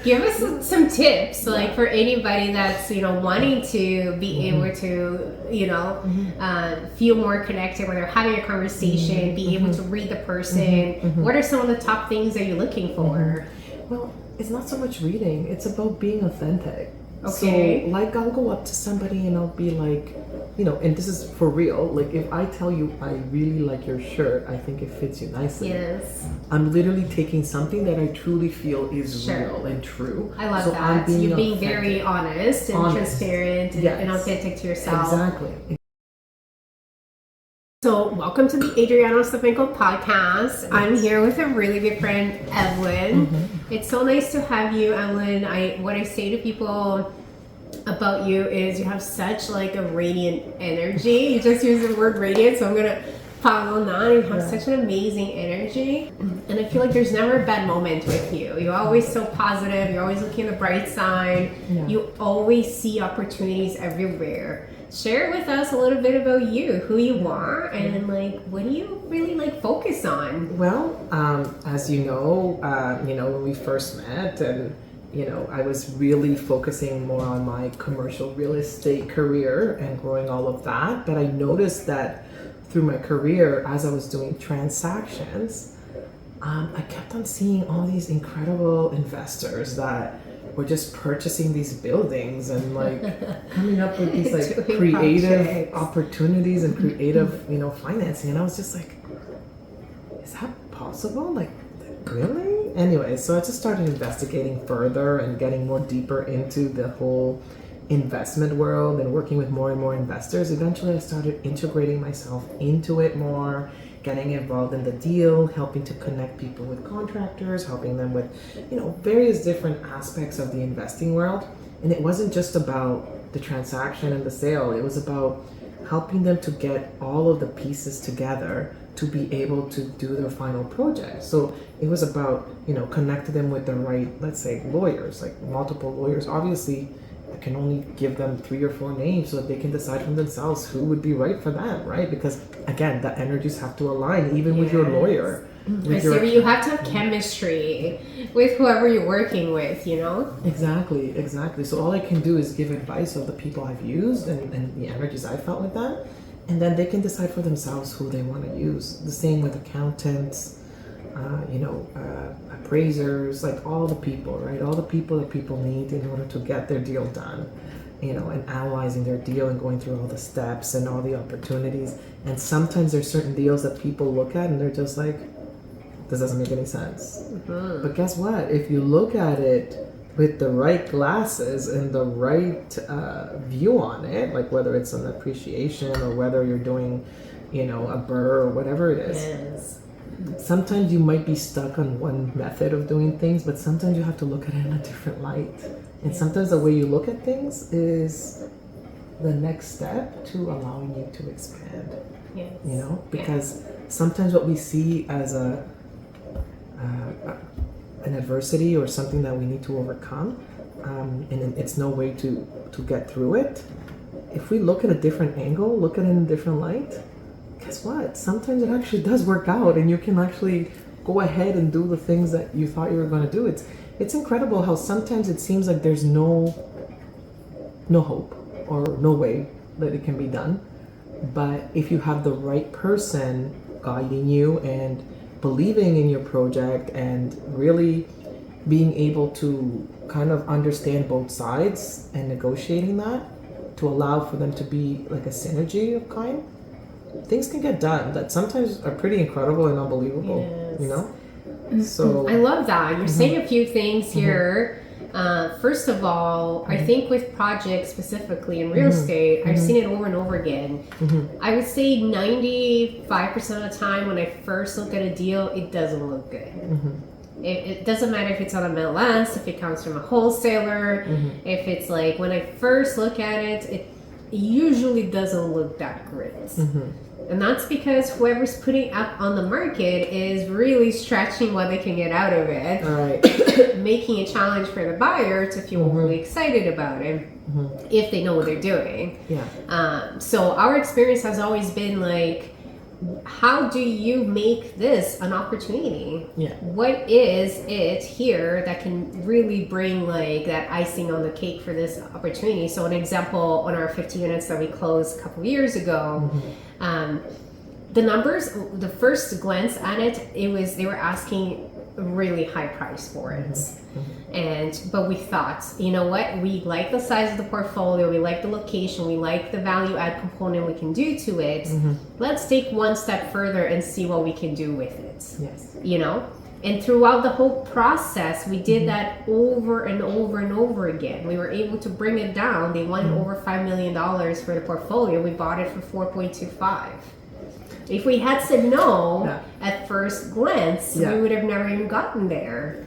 Give us some tips, like for anybody that's, wanting to be able to, feel more connected when they're having a conversation, be able to read the person. What are some of the top things that you're looking for? Well, it's not so much reading. It's about being authentic. Okay. So, like, I'll go up to somebody and I'll be like, and this is for real. Like, if I tell you I really like your shirt, I think it fits you nicely. Yes. I'm literally taking something that I truly feel is real and true. I love so that. You're being very honest and transparent and authentic to yourself. Exactly. So, welcome to the Adriana Podcast. Yes. I'm here with a really good friend, Evelyn. It's so nice to have you, Evelyn. What I say to people about you is you have such like a radiant energy. You just use the word radiant, so I'm gonna follow on that. You have such an amazing energy, and I feel like there's never a bad moment with you. You're always so positive. You're always looking at the bright side. You always see opportunities everywhere. Share with us a little bit about you, who you are, and like what do you really like focus on? Well, as you know, when we first met, and I was really focusing more on my commercial real estate career and growing all of that. But I noticed that through my career, as I was doing transactions, I kept on seeing all these incredible investors that were just purchasing these buildings and like coming up with these like creative opportunities and creative, financing. And I was just like, is that possible? Like, really? Anyway, so I just started investigating further and getting more deeper into the whole investment world and working with more and more investors. Eventually, I started integrating myself into it more, getting involved in the deal, helping to connect people with contractors, helping them with, various different aspects of the investing world. And it wasn't just about the transaction and the sale. It was about helping them to get all of the pieces together to be able to do their final project. So it was about, connecting them with the right, let's say, lawyers, like multiple lawyers. Obviously, I can only give them 3 or 4 names so that they can decide for themselves who would be right for them, right? Because again, the energies have to align, even with your lawyer. You have to have chemistry with whoever you're working with, Exactly. So all I can do is give advice of the people I've used and the energies I felt with that. And then they can decide for themselves who they want to use. The same with accountants, appraisers, like all the people, right? All the people that people need in order to get their deal done, and analyzing their deal and going through all the steps and all the opportunities. And sometimes there's certain deals that people look at and they're just like, this doesn't make any sense. But guess what? If you look at it with the right glasses and the right view on it, like whether it's an appreciation or whether you're doing, a burr or whatever it is, sometimes you might be stuck on one method of doing things, but sometimes you have to look at it in a different light. And sometimes the way you look at things is the next step to allowing you to expand. Because sometimes what we see as an adversity or something that we need to overcome, and it's no way to get through it. If we look at a different angle, look at it in a different light, guess what? Sometimes it actually does work out, and you can actually go ahead and do the things that you thought you were going to do. It's incredible how sometimes it seems like there's no hope or no way that it can be done. But if you have the right person guiding you and believing in your project and really being able to kind of understand both sides and negotiating that to allow for them to be like a synergy of kind, things can get done that sometimes are pretty incredible and unbelievable, So I love that. You're saying a few things here. First of all, I think with projects specifically in real estate, I've seen it over and over again. I would say 95% of the time when I first look at a deal, it doesn't look good. It doesn't matter if it's on a MLS, if it comes from a wholesaler, if it's like when I first look at it, it usually doesn't look that great. And that's because whoever's putting up on the market is really stretching what they can get out of it, making a challenge for the buyer to feel really excited about it if they know what they're doing. So our experience has always been like, how do you make this an opportunity? Yeah. What is it here that can really bring like that icing on the cake for this opportunity? So an example on our 50 units that we closed a couple of years ago, the numbers, the first glance at it, they were asking a really high price for it. But we thought, you know what, we like the size of the portfolio, we like the location, we like the value add component we can do to it. Let's take one step further and see what we can do with it. Yes. You know? And throughout the whole process, we did that over and over and over again. We were able to bring it down. They wanted over $5 million for the portfolio. We bought it for 4.25. If we had said no at first glance, we would have never even gotten there.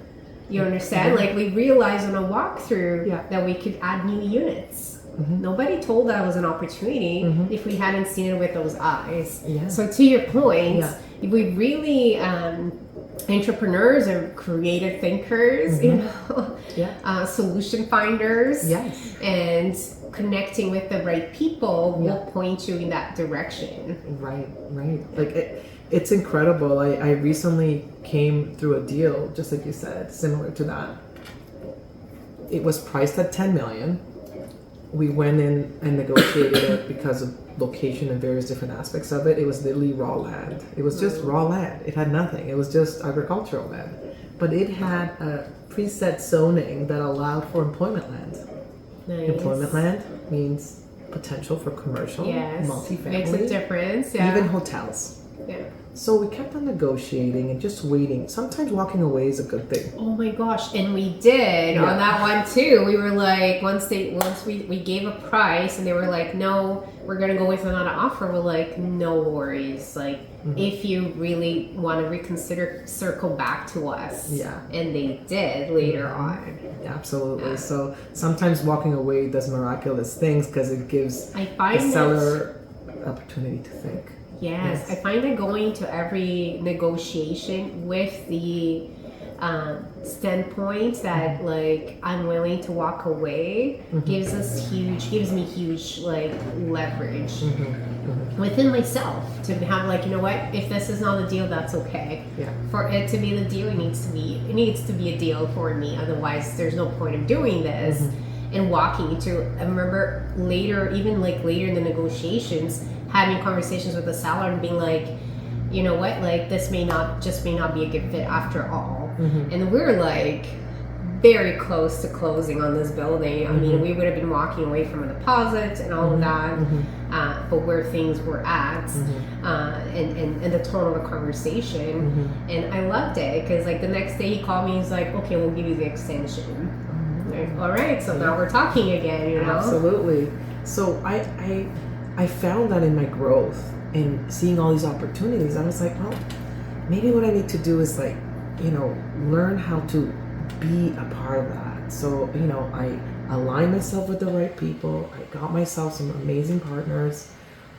You understand? Like we realized on a walkthrough that we could add new units. Nobody told that was an opportunity if we hadn't seen it with those eyes. So to your point, if we really entrepreneurs are creative thinkers, you know, solution finders, and connecting with the right people will point you in that direction. Right. Like it's incredible. I recently came through a deal, just like you said, similar to that. It was priced at $10 million. We went in and negotiated it because of location and various different aspects of it. It was literally raw land. It was just raw land. It had nothing. It was just agricultural land. But it had a preset zoning that allowed for employment land. Nice. Employment land means potential for commercial, multifamily. Makes a difference, even hotels. So we kept on negotiating and just waiting. Sometimes walking away is a good thing. Oh my gosh, and we did on that one too. We were like, once we gave a price and they were like, no, we're gonna go with another offer. We're like, no worries. Like if you really want to reconsider, circle back to us. And they did later on. Absolutely. So sometimes walking away does miraculous things because it gives the seller opportunity to think. Yes, I find that going to every negotiation with the standpoint that like I'm willing to walk away gives me huge like leverage within myself to have like, you know what, if this is not a deal, that's okay. For it to be the deal, it needs to be a deal for me. Otherwise, there's no point in doing this. And walking to, I remember later in the negotiations, having conversations with the seller and being like, you know what, like this may not be a good fit after all. And we're like very close to closing on this building. I mean, we would have been walking away from a deposit and all of that, but where things were at, and the tone of the conversation. And I loved it because like the next day he called me, he's like, okay, we'll give you the extension. Like, all right, so now we're talking again, you know? Absolutely. So I found that in my growth and seeing all these opportunities, I was like, well, maybe what I need to do is like, you know, learn how to be a part of that. So, you know, I aligned myself with the right people. I got myself some amazing partners,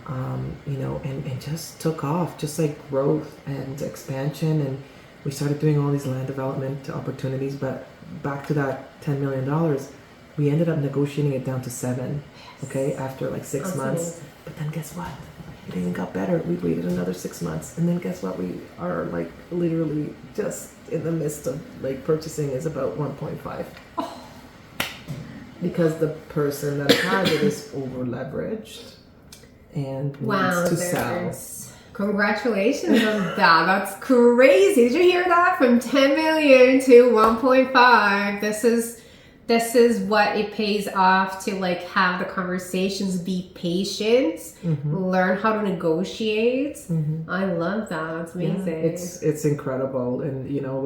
you know, and just took off, just like growth and expansion. And we started doing all these land development opportunities. But back to that $10 million, we ended up negotiating it down to 7, okay, after like 6 months. But then guess what? It even got better. We waited another 6 months. And then guess what? We are like literally just in the midst of like purchasing is about 1.5. Because the person that has it is over leveraged and needs to sell. Congratulations on that. That's crazy. Did you hear that? From 10 million to 1.5. This is what it pays off to like have the conversations, be patient, learn how to negotiate. I love that. That's amazing. Yeah, it's incredible, and you know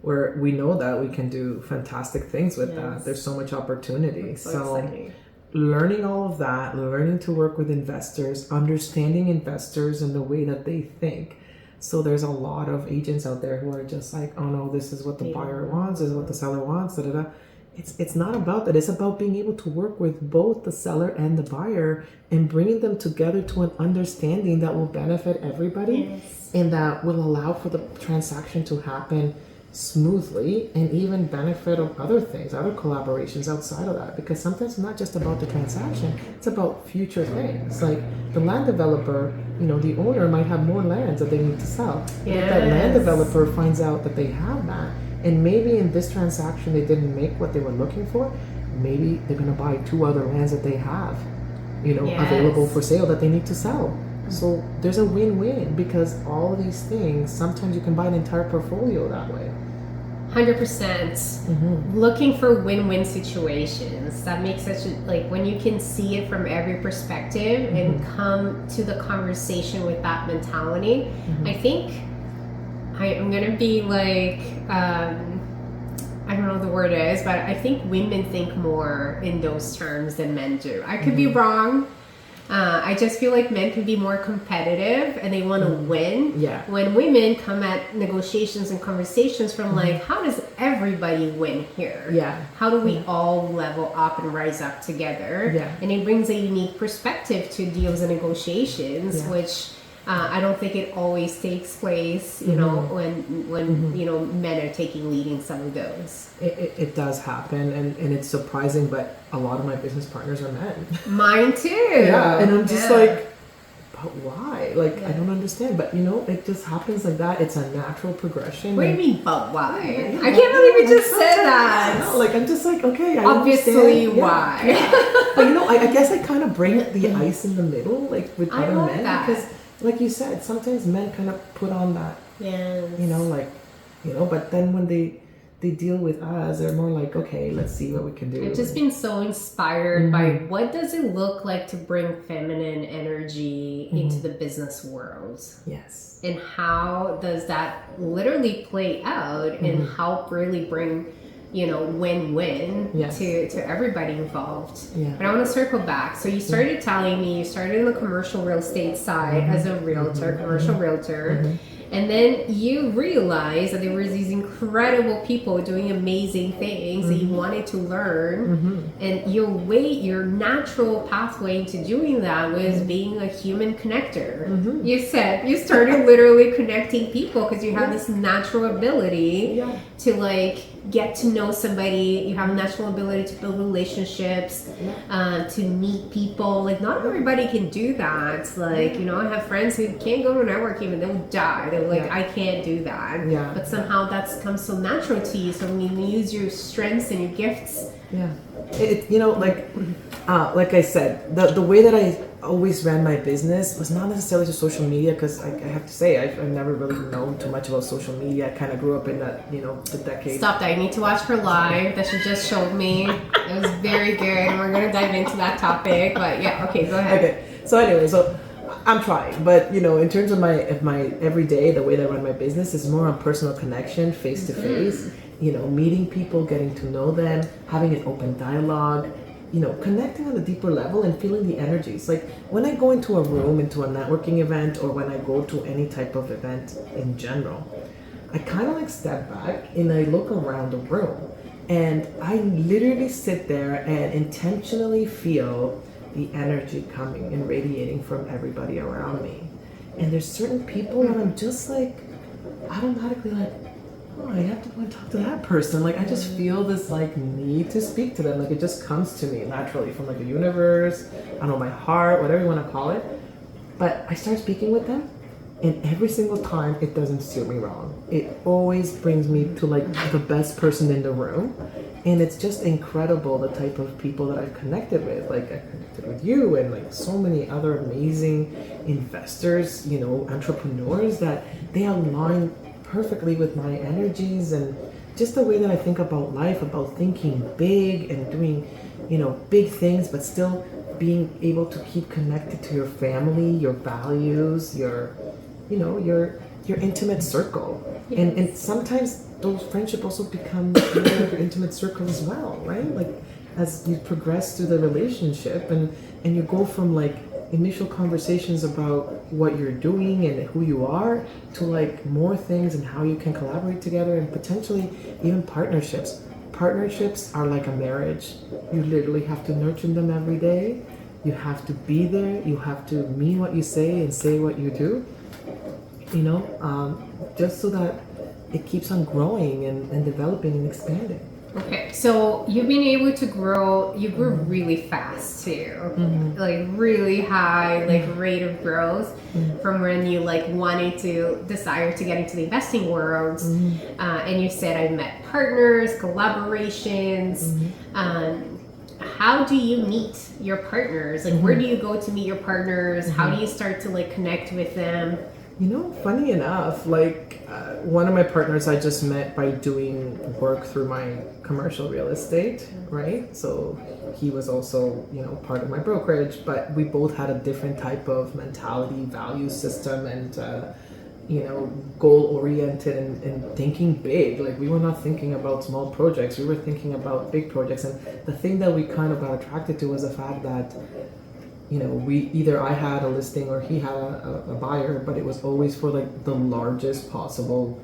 we know that we can do fantastic things with that. There's so much opportunity. So exciting. Learning all of that, learning to work with investors, understanding investors and the way that they think. So there's a lot of agents out there who are just like, oh no, this is what the buyer wants, this is what the seller wants, da da da. It's not about that. It's about being able to work with both the seller and the buyer and bringing them together to an understanding that will benefit everybody and that will allow for the transaction to happen smoothly and even benefit of other things, other collaborations outside of that. Because sometimes it's not just about the transaction, it's about future things. Like the land developer the owner might have more lands that they need to sell. And if that land developer finds out that they have that, and maybe in this transaction they didn't make what they were looking for, maybe they're going to buy 2 other lands that they have, available for sale that they need to sell. So there's a win-win, because all of these things, sometimes you can buy an entire portfolio that way. 100%. Looking for win-win situations. That makes such when you can see it from every perspective and come to the conversation with that mentality. I think I'm gonna be I don't know what the word is, but I think women think more in those terms than men do. I could be wrong. I just feel like men can be more competitive and they want to win. Yeah. When women come at negotiations and conversations from how does everybody win here? Yeah. How do we all level up and rise up together? Yeah. And it brings a unique perspective to deals and negotiations, which I don't think it always takes place, when men are taking lead in some of those. It does happen, and it's surprising, but a lot of my business partners are men. Mine too. Yeah, and I'm just but why? I don't understand. But it just happens like that. It's a natural progression. What do you mean, but why? I can't believe you just said that. No, I'm just okay, I obviously understand. why. Yeah. But I guess I kind of bring the ice in the middle, with I other love men, that. because, like you said, sometimes men kind of put on that. Yes. But then when they deal with us, they're more okay, let's see what we can do. I've just been so inspired by what does it look like to bring feminine energy into the business world. Yes. And how does that literally play out and help really bring, win-win to everybody involved. Yeah. But I want to circle back. So you started telling me you started in the commercial real estate side as a realtor, commercial realtor. And then you realized that there were these incredible people doing amazing things that you wanted to learn. And your natural pathway into doing that was being a human connector. You said you started literally connecting people because you have this natural ability to get to know somebody. You have a natural ability to build relationships, to meet people. Not everybody can do that. I have friends who can't go to networking, but they'll die. They're I can't do that. Yeah. But somehow that's comes so natural to you. So when you use your strengths and your gifts. Yeah. Like I said, the way that I always ran my business was not necessarily just social media, because I have to say I've never really known too much about social media. I kind of grew up in that the decade. Stop that! I need to watch her live that she just showed me. It was very good. We're gonna dive into that topic, but okay, go ahead. Okay. So anyway, I'm trying, but in terms of my everyday, the way that I run my business is more on personal connection, face to face. Meeting people, getting to know them, having an open dialogue. Connecting on a deeper level and feeling the energies. When I go into a room, into a networking event, or when I go to any type of event in general, I kind of step back and I look around the room, and I literally sit there and intentionally feel the energy coming and radiating from everybody around me. And there's certain people that I'm just automatically oh, I have to go and talk to that person. I just feel this need to speak to them. It just comes to me naturally from the universe, I don't know, my heart, whatever you want to call it. But I start speaking with them, and every single time it doesn't steer me wrong. It always brings me to the best person in the room. And it's just incredible the type of people that I've connected with. I connected with you and so many other amazing investors, entrepreneurs, that they align perfectly with my energies and just the way that I think about life, about thinking big and doing, big things, but still being able to keep connected to your family, your values, your intimate circle. Yes. And sometimes those friendships also become your intimate circle as well, right? As you progress through the relationship and you go from initial conversations about what you're doing and who you are to more things and how you can collaborate together, and potentially even partnerships. Partnerships are like a marriage. You literally have to nurture them every day. You have to be there. You have to mean what you say and say what you do. Just so that it keeps on growing and developing and expanding. Okay, so you've been able to grow, you grew really fast too, like really high, like rate of growth from when you like wanted to desire to get into the investing world. And you said I met partners, collaborations. How do you meet your partners? Like where do you go to meet your partners? How do you start to like connect with them? You know, funny enough, like one of my partners I just met by doing work through my commercial real estate, right? So he was also, you know, part of my brokerage, but we both had a different type of mentality, value system, and, you know, goal oriented and thinking big. Like we were not thinking about small projects, we were thinking about big projects. And the thing that we kind of got attracted to was the fact that, you know, either I had a listing or he had a buyer, but it was always for like the largest possible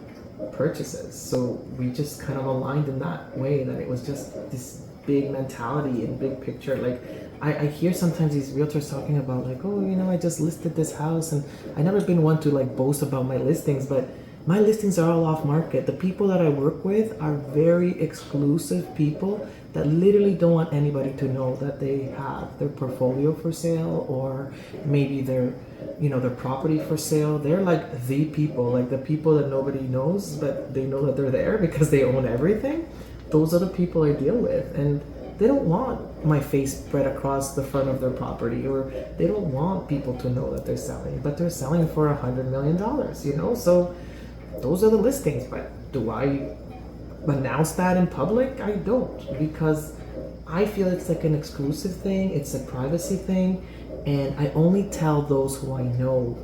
purchases. So we just kind of aligned in that way, that it was just this big mentality and big picture. Like I hear sometimes these realtors talking about like, oh, you know, I just listed this house, and I never been one to like boast about my listings, but my listings are all off market. The people that I work with are very exclusive people that literally don't want anybody to know that they have their portfolio for sale, or maybe their, you know, their property for sale. They're like the people, like the people that nobody knows, but they know that they're there because they own everything. Those are the people I deal with, and they don't want my face spread across the front of their property, or they don't want people to know that they're selling, but they're selling for $100 million, you know? So those are the listings. But do I announce that in public? I don't, because I feel it's like an exclusive thing, it's a privacy thing, and I only tell those who I know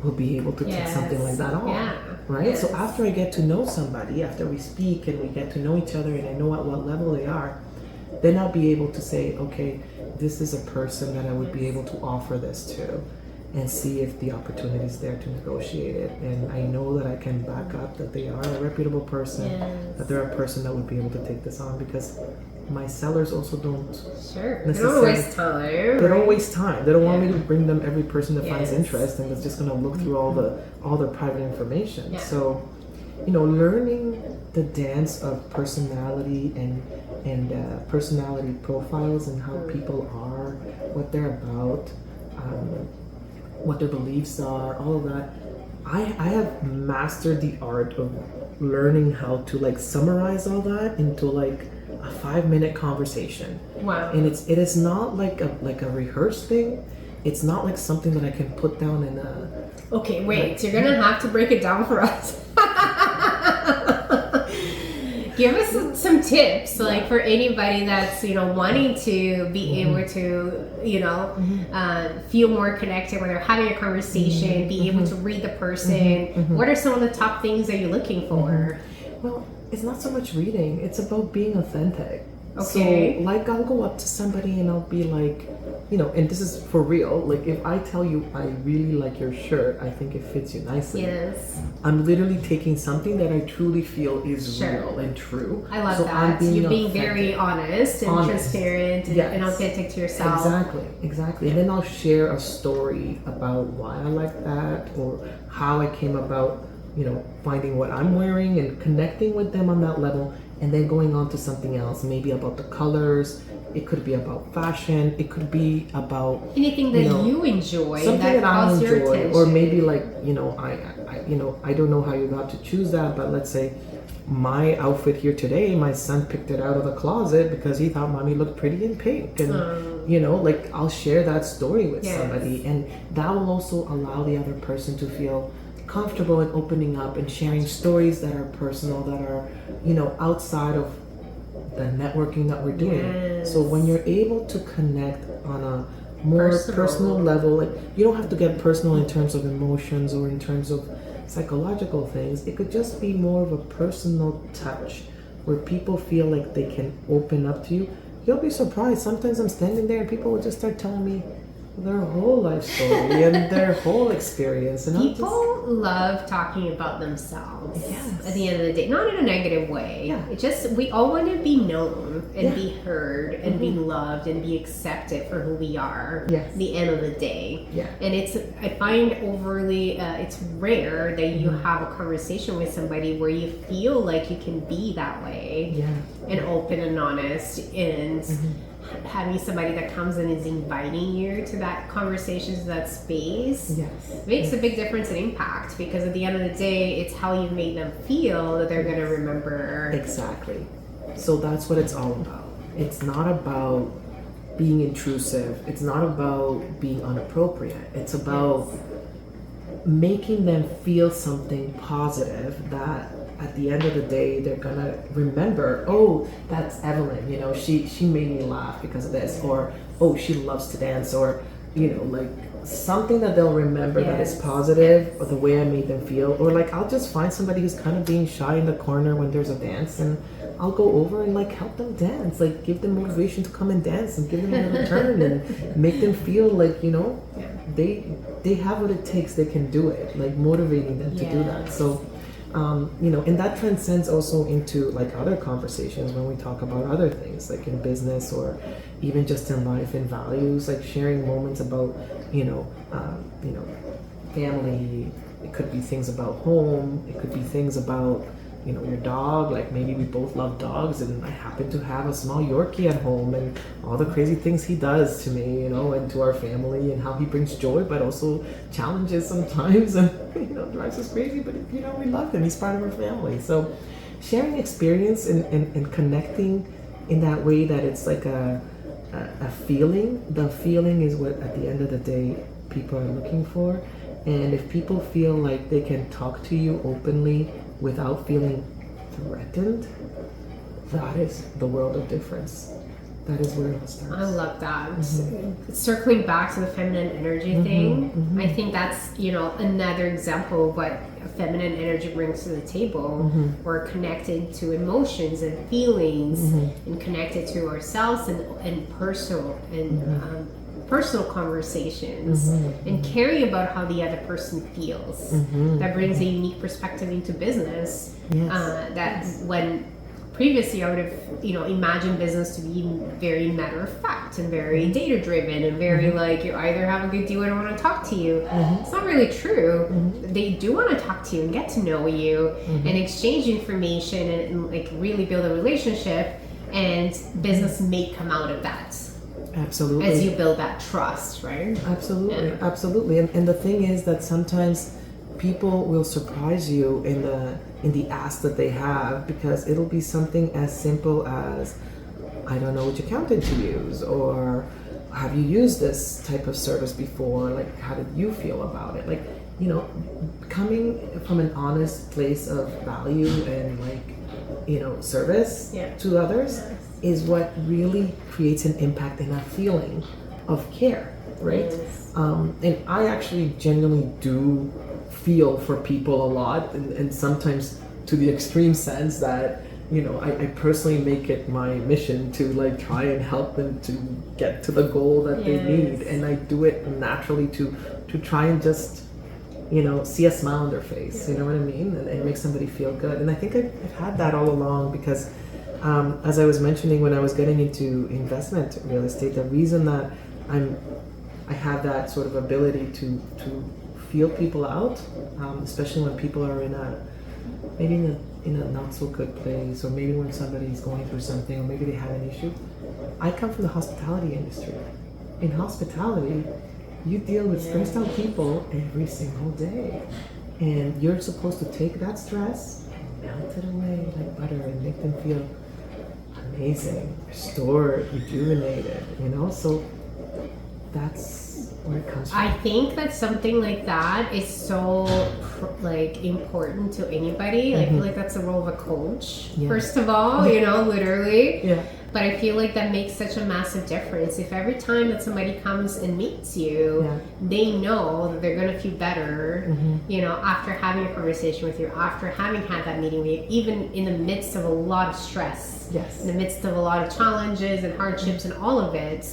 will be able to take something like that on, right? So after I get to know somebody, after we speak and we get to know each other and I know at what level they are, then I'll be able to say, okay, this is a person that I would be able to offer this to, and see if the opportunity is there to negotiate it. And I know that I can back up that they are a reputable person, that they're a person that would be able to take this on, because my sellers also don't They don't waste time. They don't waste time. They don't want me to bring them every person that finds interest and is just going to look through all their private information. So, you know, learning the dance of personality and personality profiles and how people are, what they're about, what their beliefs are, all of that. I have mastered the art of learning how to like summarize all that into like a 5-minute conversation. Wow. And it is not like a rehearsed thing. It's not like something that I can put down in a... Okay, wait, you're gonna have to break it down for us. Give us some tips, like for anybody that's, you know, wanting to be able to, you know, feel more connected when they're having a conversation, be able to read the person. What are some of the top things that you're looking for? Well, it's not so much reading, it's about being authentic. Okay. So, like, I'll go up to somebody and I'll be like, you know, and this is for real, like if I tell you I really like your shirt, I think it fits you nicely. Yes. I'm literally taking something that I truly feel is real and true. I love that. You're being very honest and transparent and authentic to yourself. Exactly. And then I'll share a story about why I like that, or how I came about, you know, finding what I'm wearing and connecting with them on that level, and then going on to something else, maybe about the colors. It could be about fashion. It could be about anything that you enjoy, something that I enjoy, your attention. or maybe like, you know, I don't know how you got to choose that, but let's say my outfit here today, my son picked it out of the closet because he thought mommy looked pretty in pink, and you know, like I'll share that story with somebody, and that will also allow the other person to feel comfortable in opening up and sharing stories that are personal, that are, you know, outside of the networking that we're doing. So when you're able to connect on a more personal level, like you don't have to get personal in terms of emotions or in terms of psychological things. It could just be more of a personal touch where people feel like they can open up to you. You'll be surprised. Sometimes I'm standing there and people will just start telling me, their whole life story and their whole experience. And people love talking about themselves. Yes. At the end of the day, not in a negative way. Yeah. It just, we all want to be known and be heard and be Mm-hmm. loved and be accepted for who we are. Yes. At the end of the day. Yeah. And I find overly, it's rare that you Mm-hmm. have a conversation with somebody where you feel like you can be that way. Yeah. And open and honest, and having somebody that comes and is inviting you to that conversation, to that space, Yes. makes a big difference in impact, because at the end of the day, it's how you made them feel that they're going to remember. Exactly. So that's what it's all about. It's not about being intrusive. It's not about being inappropriate. It's about making them feel something positive that at the end of the day they're gonna remember, oh, that's Evelyn, you know, she made me laugh because of this, or oh, she loves to dance, or you know, like something that they'll remember that is positive, or the way I made them feel. Or like I'll just find somebody who's kind of being shy in the corner when there's a dance, and I'll go over and like help them dance, like give them motivation to come and dance and give them a return and make them feel like, you know, they have what it takes, they can do it, like motivating them to do that. So you know, and that transcends also into like other conversations when we talk about other things, like in business or even just in life and values, like sharing moments about, you know, family. It could be things about home. It could be things about, you know, your dog. Like maybe we both love dogs, and I happen to have a small Yorkie at home, and all the crazy things he does to me, you know, and to our family, and how he brings joy, but also challenges sometimes, and you know, drives us crazy. But you know, we love him. He's part of our family. So, sharing experience and connecting in that way that it's like a feeling. The feeling is what at the end of the day people are looking for. And if people feel like they can talk to you openly without feeling threatened, that is the world of difference. That is where it starts. I love that. Circling back to the feminine energy thing, I think that's, you know, another example of what feminine energy brings to the table. We're connected to emotions and feelings, and connected to ourselves and personal personal conversations, and caring about how the other person feels. That brings a unique perspective into business. That when previously I would have, you know, imagined business to be very matter of fact and very data driven and very like, you either have a good deal or I don't want to talk to you. It's not really true. They do want to talk to you and get to know you and exchange information and like really build a relationship, and business may come out of that. Absolutely. As you build that trust, right? Absolutely, absolutely. And the thing is that sometimes people will surprise you in the ask that they have, because it'll be something as simple as, I don't know which accountant to use, or have you used this type of service before? Like, how did you feel about it? Like, you know, coming from an honest place of value and like, you know, service to others is what really creates an impact and a feeling of care, right? And I actually genuinely do feel for people a lot, and sometimes to the extreme sense that, you know, I personally make it my mission to like try and help them to get to the goal that they need, and I do it naturally to try and just, you know, see a smile on their face, you know what I mean, and make somebody feel good. And I think I've had that all along, because as I was mentioning, when I was getting into investment real estate, the reason that I have that sort of ability to feel people out, especially when people are in a not so good place, or maybe when somebody's going through something, or maybe they have an issue. I come from the hospitality industry. In hospitality, you deal with stressed out people every single day, and you're supposed to take that stress and melt it away like butter and make them feel amazing, restored, rejuvenated, you know? So that's where it comes from. I think that something like that is so like important to anybody. I feel like that's the role of a coach, first of all, you know, literally. But I feel like that makes such a massive difference. If every time that somebody comes and meets you, they know that they're going to feel better, you know, after having a conversation with you, after having had that meeting with you, even in the midst of a lot of stress, in the midst of a lot of challenges and hardships and all of it.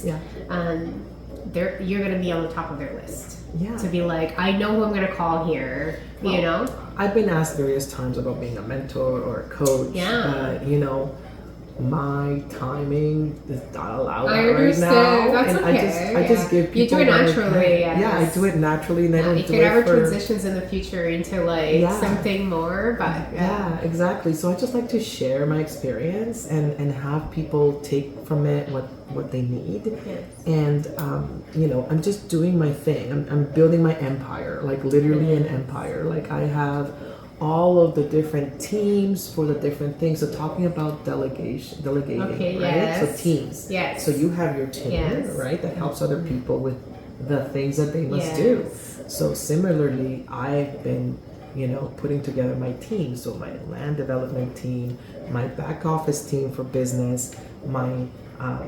you're going to be on the top of their list. Yeah. To be like, I know who I'm going to call here, you know? I've been asked various times about being a mentor or a coach. Yeah. But, you know, my timing does not allow that I right understand. now. That's and okay. I just give people. You do it naturally, yes. Yeah, I do it naturally, and I don't it do could it ever for transitions in the future into like something more, but yeah, exactly. So I just like to share my experience and have people take from it what they need. Yes. And you know, I'm just doing my thing. I'm building my empire, like literally an empire. Like I have all of the different teams for the different things. So talking about delegating, Okay, right? yes. So teams. Yes. So you have your team, Yes. right? That helps other people with the things that they must Yes. do. So similarly, I've been, you know, putting together my team. So my land development team, my back office team for business, my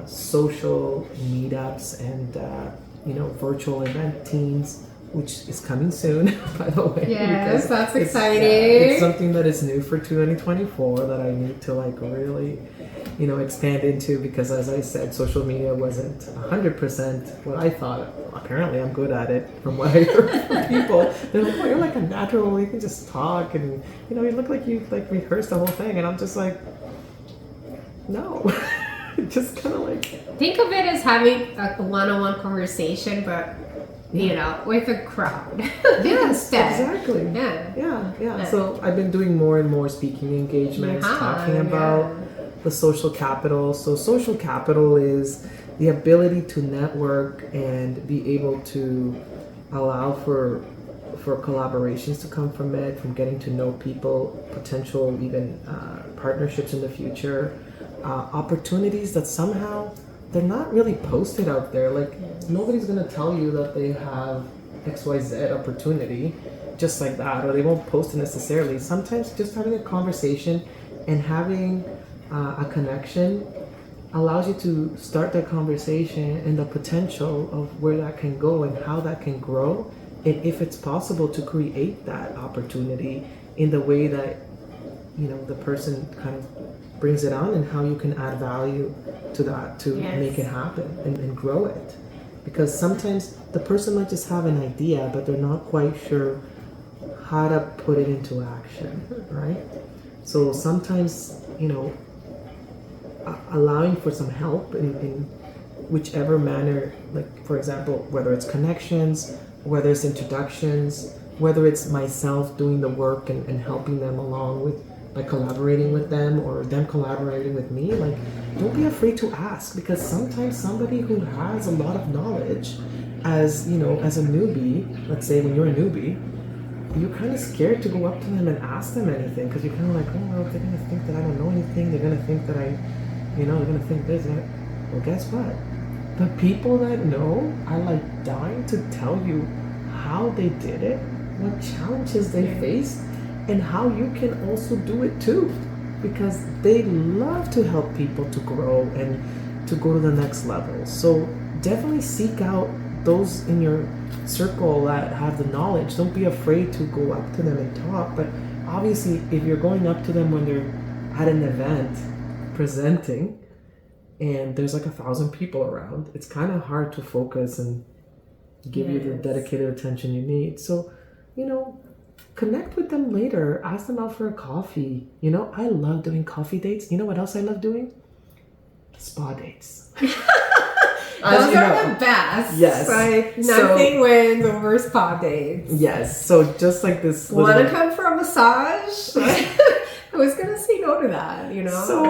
social meetups and you know, virtual event teams, which is coming soon, by the way. Yes, that's exciting. It's something that is new for 2024 that I need to like really, you know, expand into, because as I said, social media wasn't 100% what I thought. Apparently I'm good at it from what I heard from people. They're like, oh, you're like a natural, you can just talk and, you know, you look like you like rehearsed the whole thing. And I'm just like, no. Just kind of like... Think of it as having a one-on-one conversation, but you know, with a crowd. Yes, instead. exactly. Yeah. So I've been doing more and more speaking engagements, talking about the social capital. So social capital is the ability to network and be able to allow for collaborations to come from it, from getting to know people, potential even partnerships in the future, opportunities that somehow they're not really posted out there. Like nobody's gonna tell you that they have XYZ opportunity just like that, or they won't post it necessarily. Sometimes just having a conversation and having a connection allows you to start that conversation and the potential of where that can go and how that can grow, and if it's possible to create that opportunity in the way that, you know, the person kind of brings it on, and how you can add value to that to make it happen and grow it. Because sometimes the person might just have an idea, but they're not quite sure how to put it into action, right? So sometimes, you know, allowing for some help in whichever manner, like for example, whether it's connections, whether it's introductions, whether it's myself doing the work and helping them along with, by collaborating with them or them collaborating with me, like don't be afraid to ask, because sometimes somebody who has a lot of knowledge, as you know, as a newbie, let's say when you're a newbie, you're kind of scared to go up to them and ask them anything, because you're kind of like, oh, well, they're gonna think that I don't know anything, they're gonna think that I, you know, they're gonna think this, well, guess what? The people that know are like dying to tell you how they did it, what challenges they faced, and how you can also do it too, because they love to help people to grow and to go to the next level. So definitely seek out those in your circle that have the knowledge. Don't be afraid to go up to them and talk. But obviously, if you're going up to them when they're at an event presenting and there's like 1,000 people around, it's kind of hard to focus and give you the dedicated attention you need. So, you know, connect with them later. Ask them out for a coffee. You know, I love doing coffee dates. You know what else I love doing? Spa dates. Those are the best. Yes. Like nothing wins over spa dates. Yes. So just like this. Want to come for a massage? I was gonna say no to that. You know. So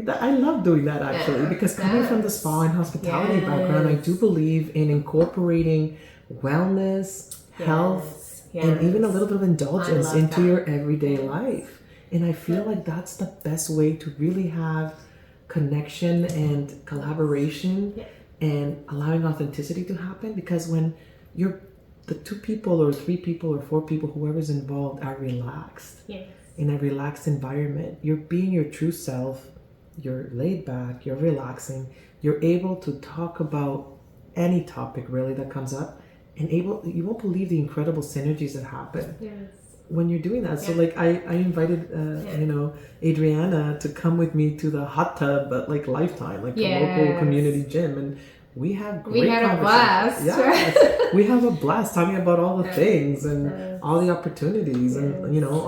I love doing that actually, because coming from the spa and hospitality background, I do believe in incorporating wellness, health. And even a little bit of indulgence into your everyday life. And I feel like that's the best way to really have connection and collaboration and allowing authenticity to happen. Because when you're the 2 people or 3 people or 4 people, whoever's involved, are relaxed in a relaxed environment, you're being your true self, you're laid back, you're relaxing, you're able to talk about any topic really that comes up. And you won't believe the incredible synergies that happen when you're doing that. So like I invited you know, Adriana to come with me to the hot tub at like Lifetime, like the local community gym, and we have great We had a blast. Yes. We have a blast talking about all the things and all the opportunities and, you know,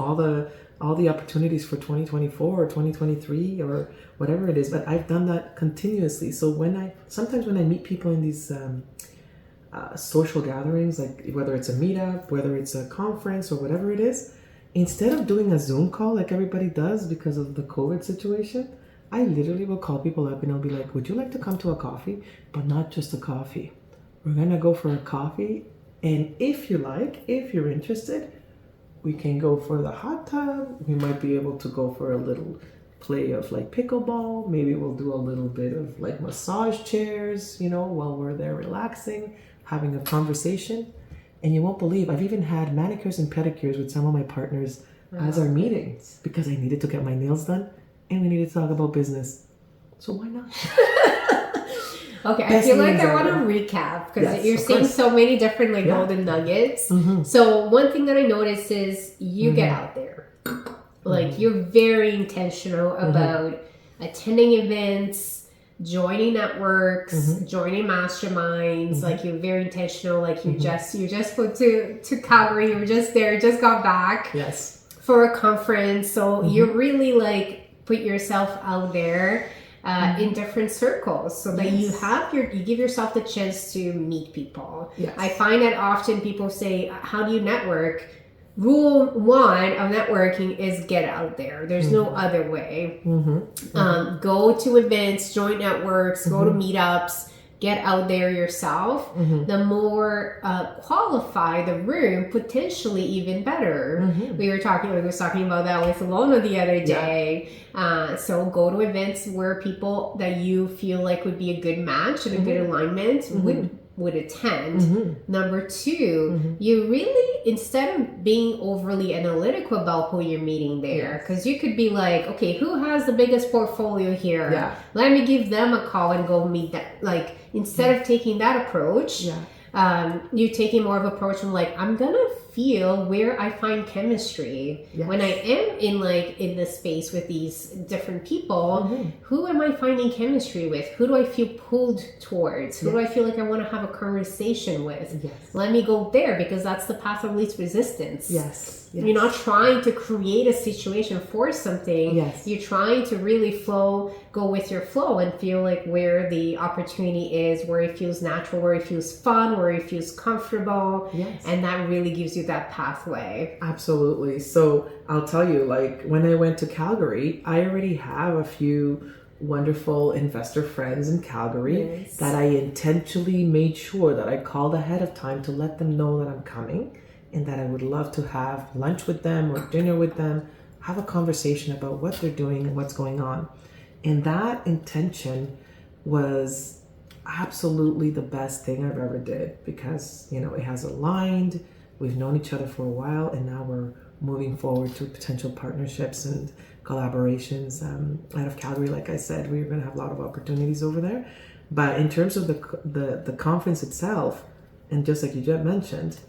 all the opportunities for 2024 or 2023 or whatever it is. But I've done that continuously. So sometimes when I meet people in these social gatherings, like whether it's a meetup, whether it's a conference or whatever it is, instead of doing a Zoom call like everybody does because of the COVID situation, I literally will call people up and I'll be like, would you like to come to a coffee? But not just a coffee. We're going to go for a coffee. And if you're interested, we can go for the hot tub. We might be able to go for a little play of like pickleball. Maybe we'll do a little bit of like massage chairs, you know, while we're there relaxing, having a conversation. And you won't believe, I've even had manicures and pedicures with some of my partners as our meetings because I needed to get my nails done and we needed to talk about business. So why not? Okay, I feel like I want to recap because you're seeing so many different like golden nuggets. So one thing that I noticed is you get out there. Like you're very intentional about attending events, joining networks, joining masterminds. Like you're very intentional. Like you just went to Calgary. You were just there, just got back. Yes. For a conference. So you really like put yourself out there in different circles so that you give yourself the chance to meet people. Yes. I find that often people say, how do you network? Rule one of networking is get out there. There's no other way. Go to events, join networks, go to meetups, get out there yourself. The more qualified the room, potentially even better. We was talking about that with Alona the other day. So go to events where people that you feel like would be a good match and a good alignment would attend. Number two, you really, instead of being overly analytical about who you're meeting there, because you could be like, okay, who has the biggest portfolio here? Let me give them a call and go meet that. Like, instead of taking that approach, you're taking more of an approach from like, I'm gonna feel where I find chemistry when I am in the space with these different people. Who am I finding chemistry with? Who do I feel pulled towards? Who do I feel like I want to have a conversation with? Let me go there because that's the path of least resistance. You're not trying to create a situation for something. You're trying to really go with your flow and feel like where the opportunity is, where it feels natural, where it feels fun, where it feels comfortable. And that really gives you that pathway. Absolutely. So I'll tell you, like when I went to Calgary, I already have a few wonderful investor friends in Calgary that I intentionally made sure that I called ahead of time to let them know that I'm coming and that I would love to have lunch with them or dinner with them, have a conversation about what they're doing and what's going on. And that intention was absolutely the best thing I've ever did because, you know, it has aligned. We've known each other for a while and now we're moving forward to potential partnerships and collaborations out of Calgary. Like I said, we're going to have a lot of opportunities over there. But in terms of the conference itself, and just like you just mentioned,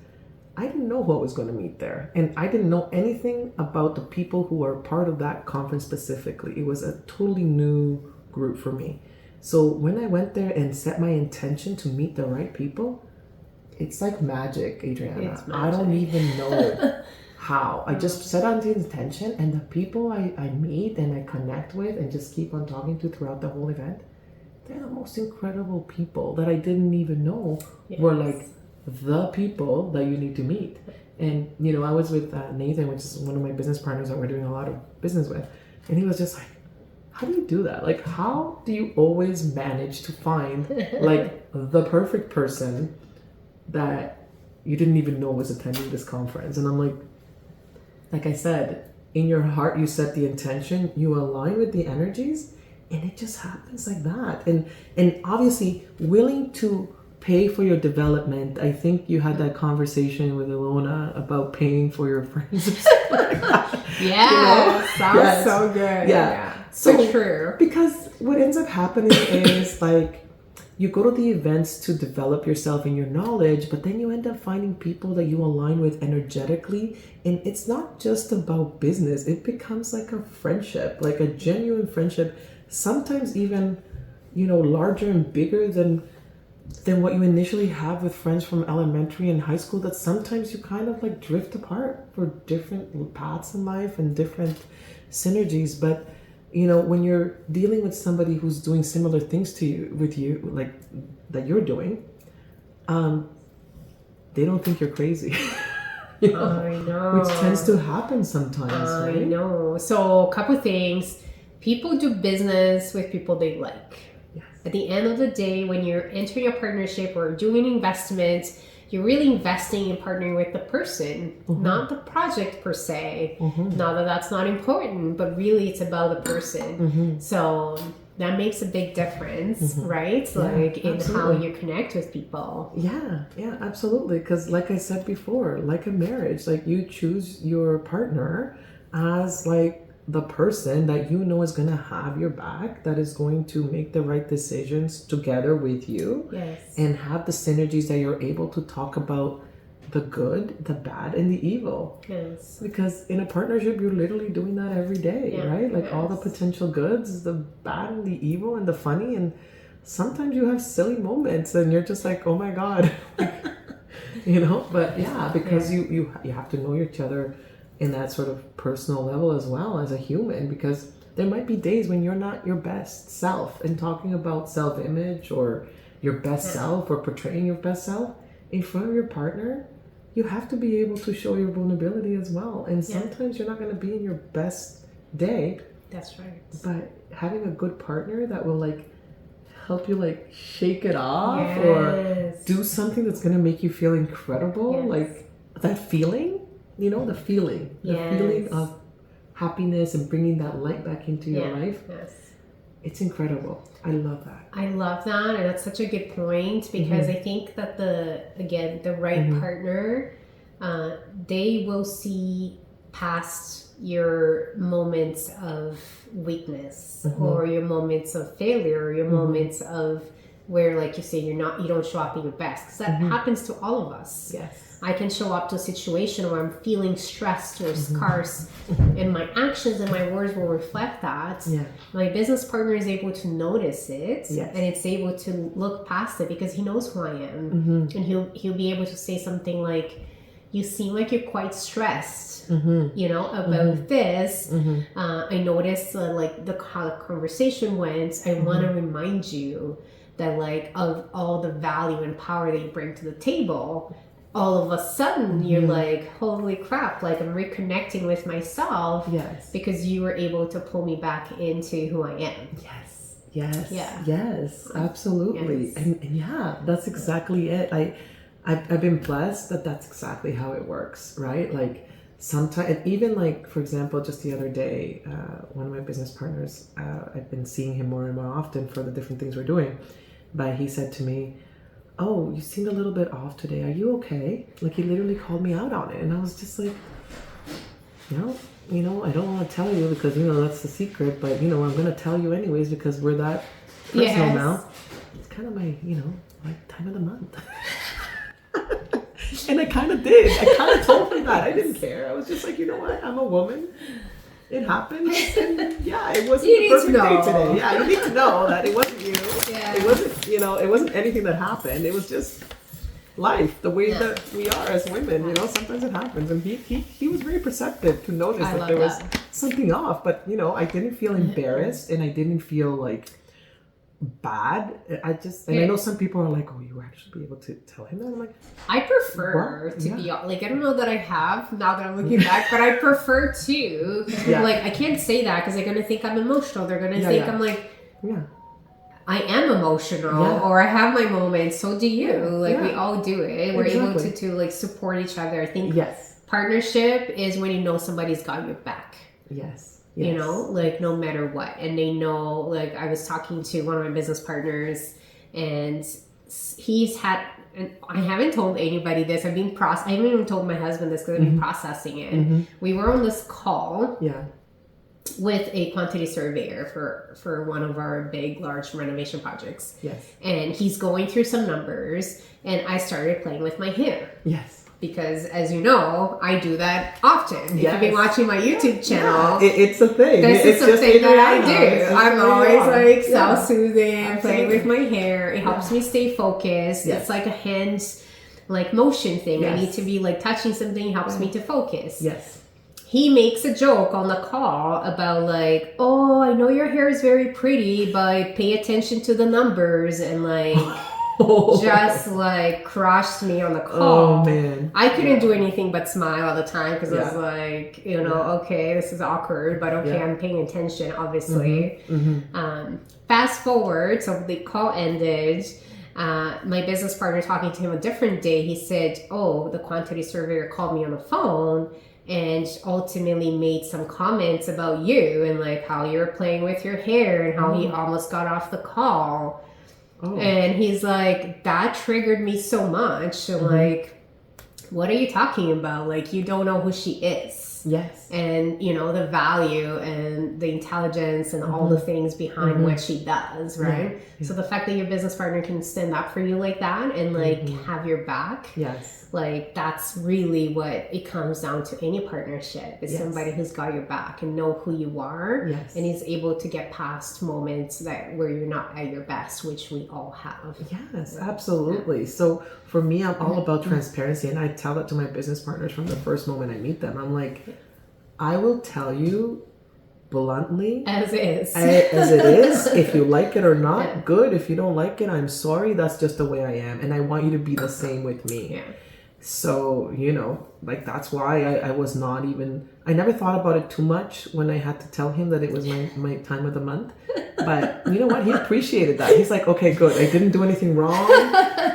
I didn't know who I was going to meet there. And I didn't know anything about the people who are part of that conference specifically. It was a totally new group for me. So when I went there and set my intention to meet the right people, it's like magic, Adriana. It's magic. I don't even know how. I just set out the intention and the people I meet and I connect with and just keep on talking to throughout the whole event, they're the most incredible people that I didn't even know were like the people that you need to meet. And, you know, I was with Nathan, which is one of my business partners that we're doing a lot of business with. And he was just like, how do you do that? Like, how do you always manage to find like the perfect person that you didn't even know was attending this conference? And I'm like I said, in your heart, you set the intention, you align with the energies, and it just happens like that. And obviously willing to pay for your development. I think you had that conversation with Alona about paying for your friends. Sounds so good. So true. Because what ends up happening is like you go to the events to develop yourself and your knowledge, but then you end up finding people that you align with energetically. And it's not just about business. It becomes like a friendship, like a genuine friendship, sometimes even, you know, larger and bigger than than what you initially have with friends from elementary and high school, that sometimes you kind of like drift apart for different paths in life and different synergies. But you know, when you're dealing with somebody who's doing similar things to you, with you, like that you're doing, they don't think you're crazy. You know, I know. which tends to happen sometimes, right? I know. So a couple things. People do business with people they like. Yes. At the end of the day, when you're entering a partnership or doing investments, you're really investing and partnering with the person, not the project per se. Not that that's not important, but really it's about the person. So that makes a big difference, right? Like in how you connect with people. Yeah, absolutely. Because like I said before, like a marriage, like you choose your partner as like the person that you know is going to have your back, that is going to make the right decisions together with you, and have the synergies that you're able to talk about the good, the bad, and the evil. Yes. Because in a partnership, you're literally doing that every day, right? Like all the potential goods, the bad and the evil and the funny, and sometimes you have silly moments and you're just like, oh my God, you know, but because you have to know each other in that sort of personal level as well as a human, because there might be days when you're not your best self, and talking about self-image or your best self or portraying your best self in front of your partner, you have to be able to show your vulnerability as well. And sometimes you're not going to be in your best day. That's right. But having a good partner that will like help you like shake it off or do something that's going to make you feel incredible, like that feeling. You know, the feeling of happiness and bringing that light back into your life. It's incredible. I love that. And that's such a good point, because I think that the right partner, they will see past your moments of weakness or your moments of failure, or your moments of where, like you say, you don't show up at your best, because that happens to all of us. I can show up to a situation where I'm feeling stressed or scarce, and my actions and my words will reflect that. My business partner is able to notice it, and it's able to look past it because he knows who I am, and he'll be able to say something like, "You seem like you're quite stressed, you know, about this. I noticed how the conversation went. I want to remind you that like of all the value and power that you bring to the table." All of a sudden you're like, holy crap, like I'm reconnecting with myself because you were able to pull me back into who I am. Yes, absolutely. And that's exactly it. I've been blessed that's exactly how it works, right? Like sometimes, even like, for example, just the other day, one of my business partners, I've been seeing him more and more often for the different things we're doing, but he said to me, "Oh, you seemed a little bit off today. Are you okay?" Like he literally called me out on it, and I was just like, "No, you know, I don't want to tell you because you know that's the secret, but you know I'm gonna tell you anyways because we're that personal now." It's kind of my, you know, like time of the month, and I kind of did. I kind of told him that. I didn't care. I was just like, you know what? I'm a woman. It happens, and it wasn't the perfect day today. Yeah, you need to know that it wasn't you. It wasn't, you know, it wasn't anything that happened. It was just life, the way that we are as women. You know, sometimes it happens, and he was very perceptive to notice that there was something off. But you know, I didn't feel embarrassed, and I didn't feel like bad. I know some people are like, "Oh, you actually be able to tell him that?" I'm like, I prefer to be like, I don't know that I have now that I'm looking back, but I prefer to like, I can't say that because they're gonna think I'm emotional. They're gonna think I'm like, I am emotional, or I have my moments. So do you. Like we all do it. We're able to like support each other. I think partnership is when you know somebody's got your back. You know, like no matter what. And they know, like I was talking to one of my business partners, and he's had, and I haven't told anybody this. I haven't even told my husband this because I've been processing it. We were on this call with a quantity surveyor for one of our big, large renovation projects. And he's going through some numbers, and I started playing with my hair. because as you know, I do that often. If you've been watching my YouTube channel, it's a thing. This is something that I do. I'm always like self-soothing, playing with my hair. It helps me stay focused. It's like a hands like motion thing. I need to be like touching something, helps me to focus. He makes a joke on the call about like, oh, I know your hair is very pretty, but pay attention to the numbers, and like just like crushed me on the call. Oh man. I couldn't do anything but smile all the time because I was like, you know, okay, this is awkward, but okay, I'm paying attention, obviously. Fast forward, so the call ended. My business partner talking to him a different day, he said, oh, the quantity surveyor called me on the phone and ultimately made some comments about you and like how you're playing with your hair and how he almost got off the call. And he's like, that triggered me so much. So like, what are you talking about? Like, you don't know who she is. And you know, the value and the intelligence and all the things behind what she does, right? So the fact that your business partner can stand up for you like that and like have your back, like that's really what it comes down to. Any partnership is somebody who's got your back and know who you are, and is able to get past moments that where you're not at your best, which we all have. Absolutely. So for me, I'm all about transparency, and I tell that to my business partners from the first moment I meet them. I'm like, I will tell you bluntly as it is. If you like it or not, good. If you don't like it, I'm sorry. That's just the way I am, and I want you to be the same with me. So, you know, like that's why I was not even, I never thought about it too much when I had to tell him that it was my time of the month. But you know what? He appreciated that. He's like, okay, good. I didn't do anything wrong.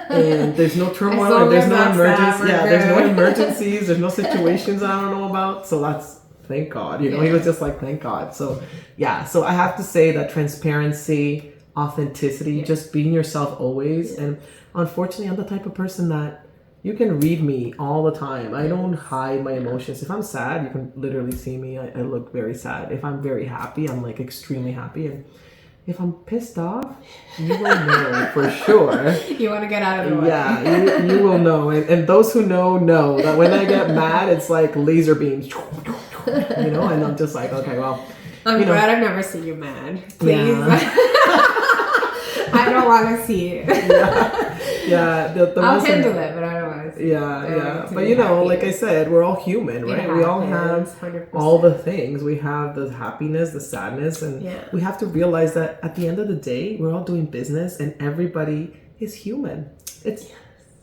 And there's no turmoil, and there's no emergencies. There's no emergencies. There's no situations I don't know about. So that's, thank God. You know, he was just like, thank God. So so I have to say that transparency, authenticity, just being yourself always. And unfortunately, I'm the type of person that you can read me all the time. I don't hide my emotions. If I'm sad, you can literally see me. I look very sad. If I'm very happy, I'm like extremely happy. And if I'm pissed off, you will know for sure. You want to get out of the way. Yeah, you will know. And those who know that when I get mad, it's like laser beams. You know, and I'm just like, okay, well. I'm glad I've never seen you mad. Please. I don't want to see it. I'll handle it, but I don't want to see it. But you know, like I said, we're all human, right? We all have 100%. All the things. We have the happiness, the sadness, and we have to realize that at the end of the day, we're all doing business, and everybody is human.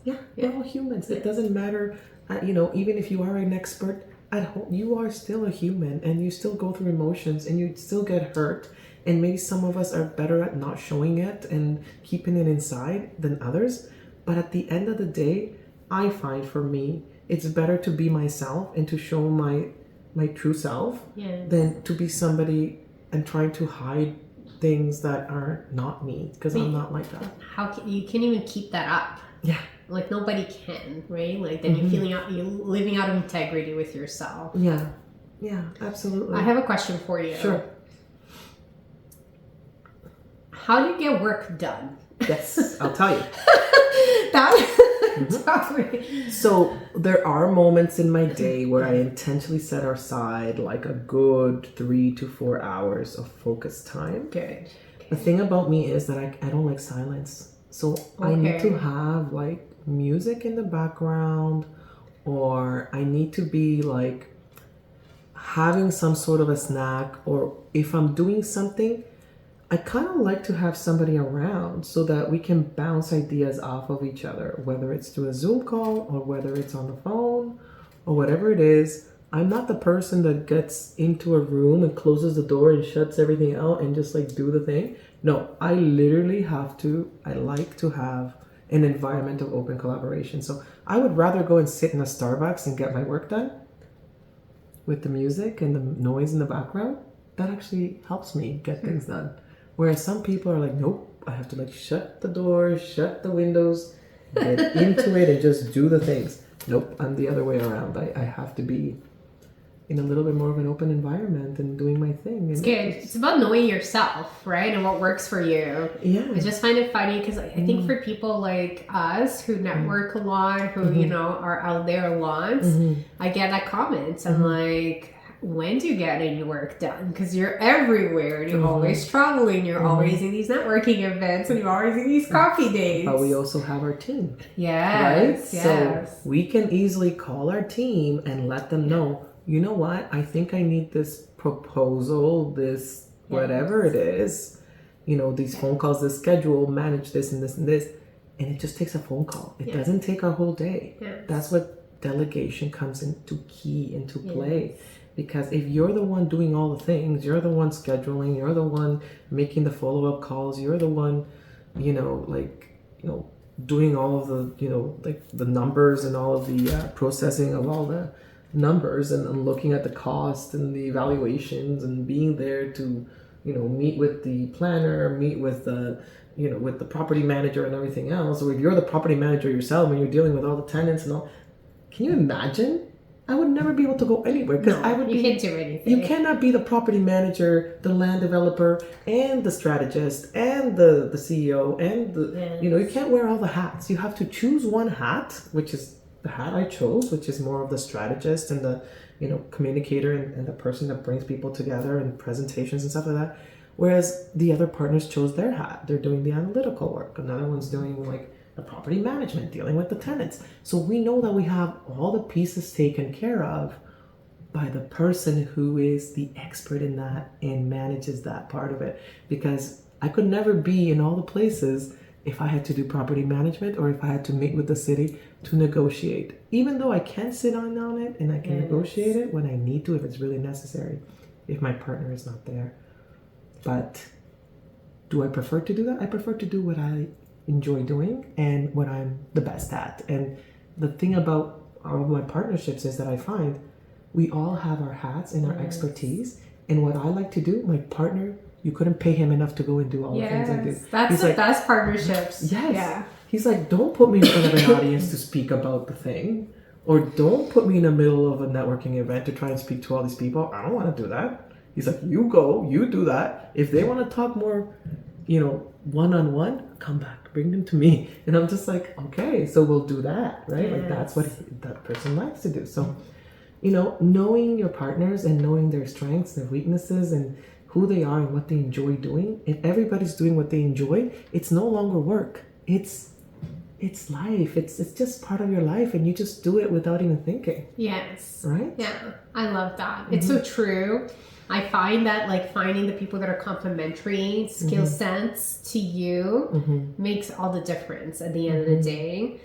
We're all humans. It doesn't matter, you know, even if you are an expert at home, you are still a human, and you still go through emotions, and you still get hurt. And maybe some of us are better at not showing it and keeping it inside than others. But at the end of the day, I find for me, it's better to be myself and to show my true self than to be somebody and trying to hide things that are not me, because I'm not like that. You can't even keep that up. Like nobody can, right? Like then you're living out of integrity with yourself. Yeah, absolutely. I have a question for you. Sure. How do you get work done? Yes, I'll tell you. So there are moments in my day where I intentionally set aside like a good 3 to 4 hours of focused time. Good. The thing about me is that I don't like silence. So I need to have like music in the background, or I need to be like having some sort of a snack, or if I'm doing something, I kind of like to have somebody around so that we can bounce ideas off of each other, whether it's through a Zoom call or whether it's on the phone or whatever it is. I'm not the person that gets into a room and closes the door and shuts everything out and just like do the thing. No, I literally I like to have an environment of open collaboration. So I would rather go and sit in a Starbucks and get my work done with the music and the noise in the background. That actually helps me get things done. Whereas some people are like, nope, I have to like shut the doors, shut the windows, get into it and just do the things. Nope, I'm the other way around. I have to be in a little bit more of an open environment and doing my thing. It's good. It's about knowing yourself, right? And what works for you. Yeah. I just find it funny because I think for people like us who network a lot, who, you know, are out there a lot, I get that comment. I'm like, when do you get any work done? Because you're everywhere and you're always traveling, you're always in these networking events, and you're always in these coffee dates. But we also have our team. Yes. Right? So we can easily call our team and let them know, you know what, I think I need this proposal, this whatever it is, you know, these phone calls, this schedule, manage this and this and this. And it just takes a phone call. It doesn't take a whole day. That's what delegation comes into play. Because if you're the one doing all the things, you're the one scheduling, you're the one making the follow-up calls, you're the one, you know, like, you know, doing all of the, you know, like the numbers and all of the processing of all the numbers and looking at the cost and the evaluations and being there to, you know, meet with the planner, meet with the, you know, with the property manager and everything else. Or if you're the property manager yourself and you're dealing with all the tenants and all, can you imagine? I would never be able to go anywhere because you can't do anything. You cannot be the property manager, the land developer, and the strategist, and the CEO, and the you know, you can't wear all the hats. You have to choose one hat, which is the hat I chose, which is more of the strategist and the, you know, communicator and the person that brings people together and presentations and stuff like that. Whereas the other partners chose their hat. They're doing the analytical work. Another one's doing like the property management, dealing with the tenants. So we know that we have all the pieces taken care of by the person who is the expert in that and manages that part of it. Because I could never be in all the places if I had to do property management or if I had to meet with the city to negotiate. Even though I can sit on it and I can negotiate it when I need to, if it's really necessary, if my partner is not there. But do I prefer to do that? I prefer to do what I enjoy doing and what I'm the best at. And the thing about all of my partnerships is that I find we all have our hats and our expertise. And what I like to do, my partner, you couldn't pay him enough to go and do all the things I do. That's the best partnerships. Yes. Yeah. He's like, don't put me in front of an audience to speak about the thing. Or don't put me in the middle of a networking event to try and speak to all these people. I don't want to do that. He's like, you go, you do that. If they want to talk more, you know, one-on-one, come back, bring them to me. And I'm just like, okay, so we'll do that, right? Like that's what that person likes to do. So, you know, knowing your partners and knowing their strengths, their weaknesses, and who they are and what they enjoy doing. If everybody's doing what they enjoy, it's no longer work. It's life. It's just part of your life, and you just do it without even thinking. Yes. Right? Yeah. I love that. It's so true. I find that like finding the people that are complementary skill sets to you makes all the difference at the end of the day,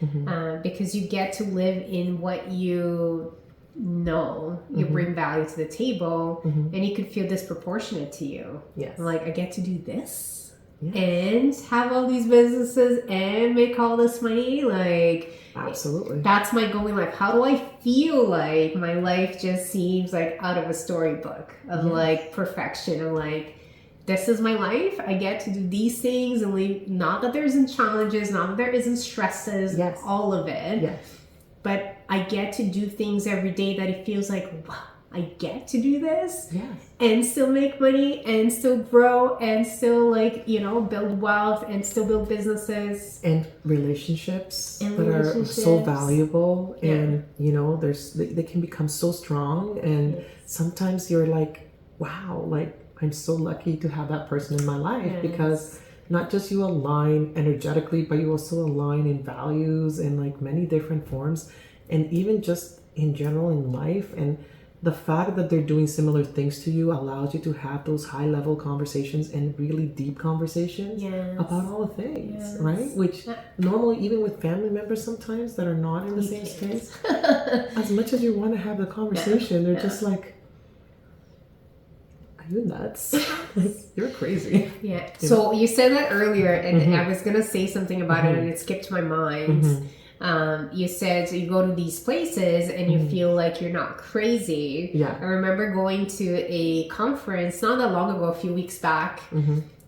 because you get to live in what you know, you bring value to the table, and you can feel disproportionate to you. Yes. Like, I get to do this and have all these businesses and make all this money. Like, absolutely, that's my goal in life. How do I feel like my life just seems like out of a storybook of like perfection? I'm like, this is my life. I get to do these things and leave. Not that there isn't challenges, not that there isn't stresses, all of it. But I get to do things every day that it feels like, wow, I get to do this and still make money and still grow and still, like, you know, build wealth and still build businesses and relationships are so valuable. And you know, they can become so strong, and sometimes you're like, wow, like, I'm so lucky to have that person in my life, because not just you align energetically, but you also align in values and like many different forms, and even just in general in life. And the fact that they're doing similar things to you allows you to have those high level conversations and really deep conversations about all the things, right? Which normally, even with family members sometimes that are not in the same space, as much as you want to have the conversation, they're just like, are you nuts? You're crazy. So you said that earlier, and I was going to say something about it, and it skipped my mind. You said you go to these places and you feel like you're not crazy. I remember going to a conference not that long ago, a few weeks back,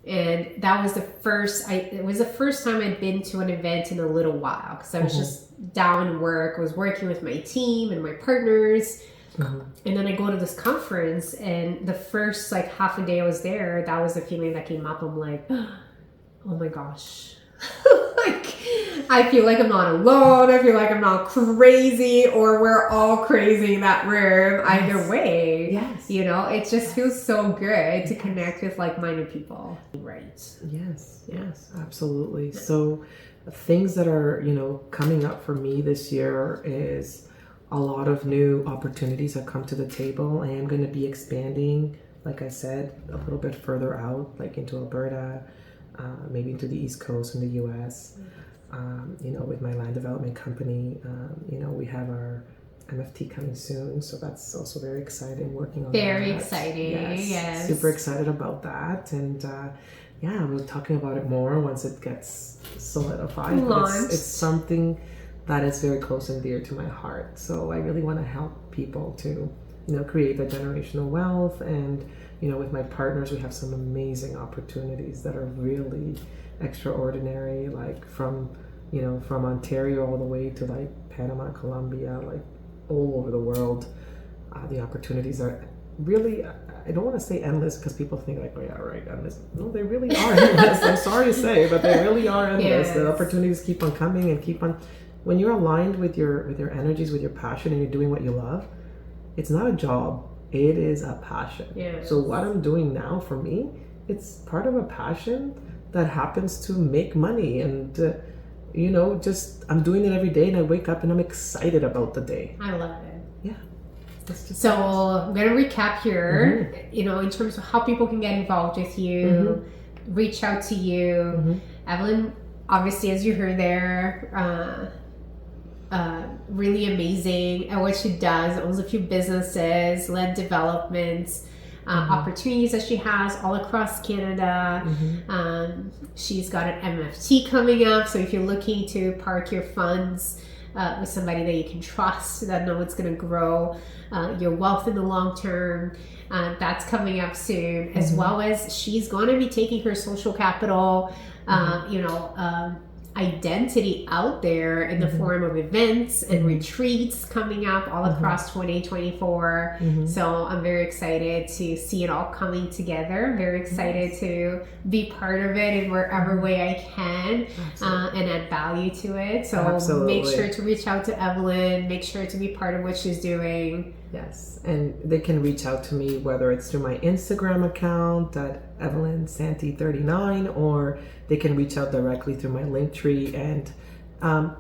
and that was the first time I'd been to an event in a little while, because I was just down in work. I was working with my team and my partners, And then I go to this conference, and the first like half a day I was there, that was the feeling that came up. I'm like, oh my gosh. Like, I feel like I'm not alone. I feel like I'm not crazy, or we're all crazy in that room. Either way, you know, it just feels so good to connect with like-minded people. Right. Yes, absolutely. So things that are, you know, coming up for me this year is a lot of new opportunities have come to the table. I am going to be expanding, like I said, a little bit further out, like into Alberta, maybe into the East Coast in the US. You know, with my land development company, you know, we have our MFT coming soon, so that's also very exciting. Working on very that. exciting. Yes, super excited about that, and yeah, we're talking about it more once it gets solidified. But it's something that is very close and dear to my heart. So I really want to help people to, you know, create that generational wealth. And, you know, with my partners, we have some amazing opportunities that are really extraordinary, like from, you know, from Ontario all the way to like Panama, Colombia, like all over the world. The opportunities are really, I don't want to say endless because people think like, oh yeah, right, endless. No, they really are endless. I'm sorry to say, but they really are endless. The opportunities keep on coming and keep on. When you're aligned with your energies, with your passion, and you're doing what you love, it's not a job. It is a passion. So what I'm doing now for me, it's part of a passion that happens to make money. And, you know, just I'm doing it every day, and I wake up and I'm excited about the day. I love it. Yeah. So I'm going to recap here, you know, in terms of how people can get involved with you, reach out to you. Evelyn, obviously, as you heard there, really amazing at what she does, owns a few businesses, led developments, opportunities that she has all across Canada. She's got an MFT coming up, so if you're looking to park your funds with somebody that you can trust, that know it's going to grow your wealth in the long term, that's coming up soon, as well as she's going to be taking her social capital, you know, identity out there in the form of events and retreats coming up all across 2024. So I'm very excited to see it all coming together. I'm very excited to be part of it in wherever way I can, and add value to it. So make sure to reach out to Evelyn, make sure to be part of what she's doing. Yes, and they can reach out to me, whether it's through my Instagram account at Evelyn Santi39, or they can reach out directly through my Linktree and,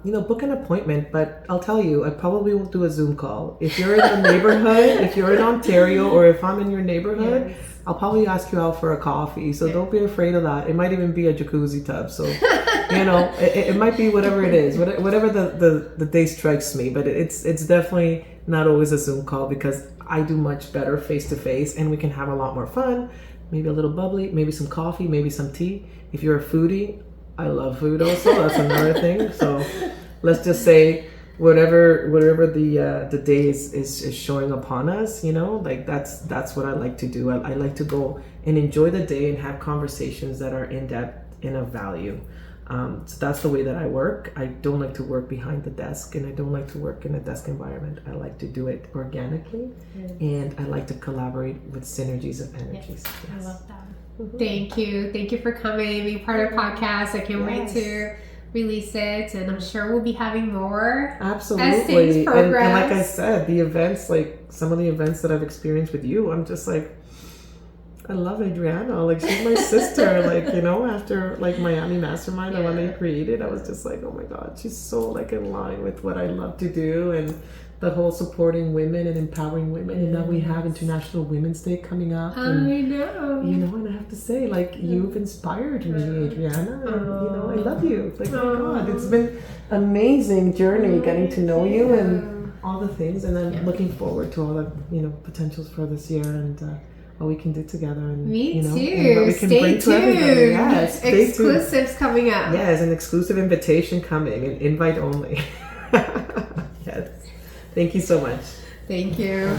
you know, book an appointment. But I'll tell you, I probably won't do a Zoom call. If you're in the neighborhood, if you're in Ontario, or if I'm in your neighborhood, I'll probably ask you out for a coffee. So don't be afraid of that. It might even be a jacuzzi tub. So, you know, it might be whatever it is, whatever the day strikes me. But it's definitely not always a Zoom call, because I do much better face to face, and we can have a lot more fun. Maybe a little bubbly, maybe some coffee, maybe some tea. If you're a foodie, I love food also. That's another thing. So let's just say whatever the day is showing upon us, you know, like that's what I like to do. I like to go and enjoy the day and have conversations that are in depth and of value. So that's the way that I work. I don't like to work behind the desk, and I don't like to work in a desk environment. I like to do it organically, and I like to collaborate with synergies of energies. I love that. Thank you for coming, being part of our podcast. I can't wait to release it, and I'm sure we'll be having more. Absolutely. And like I said, the events, like some of the events that I've experienced with you, I'm just like, I love Adriana. Like, she's my sister. Like, you know, after like Miami Mastermind, the one that you created, I was just like, oh my God, she's so like in line with what I love to do, and the whole supporting women and empowering women. And now we have International Women's Day coming up. And, I know. You know, and I have to say, like, you've inspired me, Adriana. And, you know, I love you. Like, oh my God, it's been an amazing journey getting to know you and all the things. And I'm looking forward to all the, you know, potentials for this year, and what we can do together. And, me you know, too. And what we can bring to everybody. Yes, stay exclusives tuned. Coming up. Yes, an exclusive invitation coming, an invite only. Yes. Thank you so much. Thank you.